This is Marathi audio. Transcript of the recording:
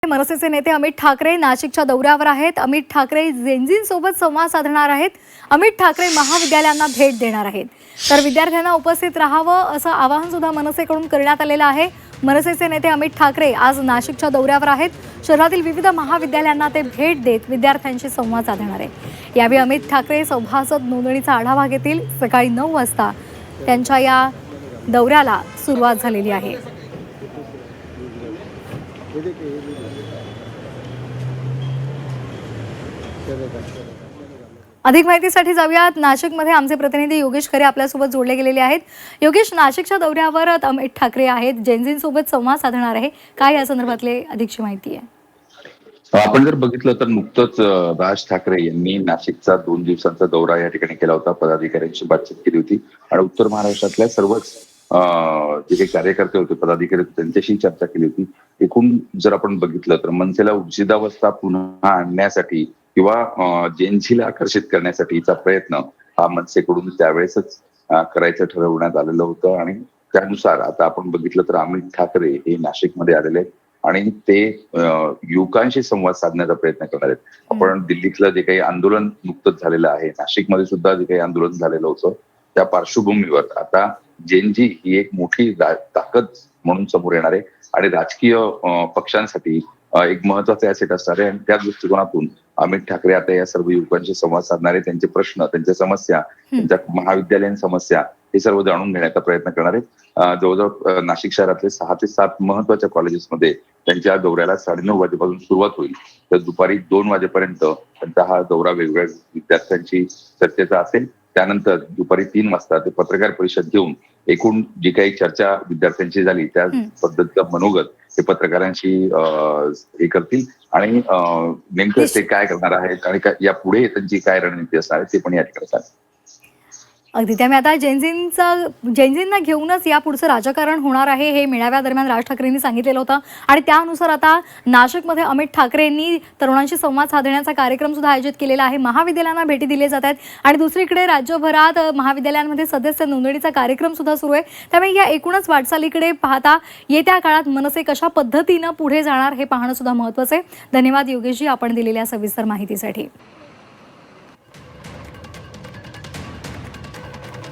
मनसेचे नेते अमित ठाकरे नाशिकच्या दौऱ्यावर आहेत। अमित ठाकरे जेनझींसोबत संवाद साधणार आहेत। अमित ठाकरे महाविद्यालयांना भेट देणार आहेत। तर विद्यार्थ्यांना उपस्थित राहावं असं आवाहन सुद्धा मनसेकडून करण्यात आलेलं आहे। मनसेचे नेते अमित ठाकरे आज नाशिकच्या दौऱ्यावर आहेत। शहरातील विविध महाविद्यालयांना ते भेट देत विद्यार्थ्यांशी संवाद साधणार आहे। यावेळी अमित ठाकरे सभासद नोंदणीचा आढावा घेतील। सकाळी 9 वाजता त्यांच्या या दौऱ्याला सुरुवात झालेली आहे। अधिक माहितीसाठी जाऊयात नाशिकमध्ये आमचे प्रतिनिधी योगेश खरे आपल्यासोबत जोडले गेलेले आहेत। योगेश, नाशिकच्या दौऱ्यावर अमित ठाकरे आहेत, जेनझींसोबत संवाद साधणार आहे, काय या संदर्भातले अधिकची माहिती आहे? आपण जर बघितलं तर नुकतंच राज ठाकरे यांनी नाशिकचा 2 दिवसांचा दौरा या ठिकाणी केला होता। पदाधिकाऱ्यांशी बातचीत केली होती आणि उत्तर महाराष्ट्रातल्या सर्वच जे काही कार्यकर्ते होते, पदाधिकारी होते, त्यांच्याशी चर्चा केली होती। एकूण जर आपण बघितलं तर मनसेला उर्जितावस्था पुन्हा आणण्यासाठी किंवा जेनझीला आकर्षित करण्यासाठीचा प्रयत्न हा मनसेकडून त्यावेळेसच करायचं ठरवण्यात आलेलं होतं आणि त्यानुसार आता आपण बघितलं तर अमित ठाकरे हे नाशिकमध्ये आलेले आहेत आणि ते युवकांशी संवाद साधण्याचा प्रयत्न करणार आहेत। आपण दिल्लीतलं जे काही आंदोलन नुकतंच झालेलं आहे, नाशिकमध्ये सुद्धा जे काही आंदोलन झालेलं होतं, त्या पार्श्वभूमीवर आता जेनझी ही एक मोठी ताकद म्हणून समोर येणार आहे आणि राजकीय पक्षांसाठी एक महत्वाचे ऍसेट असणार आहे आणि त्या दृष्टिकोनातून अमित ठाकरे आता या सर्व युवकांशी संवाद साधणारे, त्यांचे प्रश्न, त्यांच्या समस्या, त्यांच्या महाविद्यालयीन समस्या हे सर्व जाणून घेण्याचा प्रयत्न करणार आहेत। जवळजवळ नाशिक शहरातले 6 ते 7 महत्वाच्या कॉलेजेसमध्ये त्यांच्या दौऱ्याला 9:30 वाजेपासून सुरुवात होईल तर दुपारी 2 वाजेपर्यंत त्यांचा हा दौरा वेगवेगळ्या विद्यार्थ्यांची चर्चेचा असेल। त्यानंतर दुपारी 3 वाजता ते पत्रकार परिषद घेऊन एकूण जी काही चर्चा विद्यार्थ्यांची झाली त्या पद्धतीचं मनोगत ते पत्रकारांशी हे करतील आणि नेमकं ते काय करणार आहेत आणि या पुढे त्यांची काय रणनीती असणार आहे ते पण या ठिकाणी सांगतील। अगदी त्यामुळे आता जेनझींना घेऊनच या पुढचं राजकारण होणार आहे हे मेळाव्यादरम्यान राज ठाकरेंनी सांगितलेलं होतं आणि त्यानुसार आता नाशिकमध्ये अमित ठाकरेंनी तरुणांशी संवाद साधण्याचा कार्यक्रम सुद्धा आयोजित केलेला आहे। महाविद्यालयांना भेटी दिल्या जात आहेत आणि दुसरीकडे राज्यभरात महाविद्यालयांमध्ये सदस्य नोंदणीचा कार्यक्रम सुद्धा सुरू आहे। त्यामुळे या एकूणच वाटचालीकडे पाहता येत्या काळात मनसे कशा पद्धतीनं पुढे जाणार हे पाहणं सुद्धा महत्त्वाचं आहे। धन्यवाद योगेशजी, आपण दिलेल्या सविस्तर माहितीसाठी।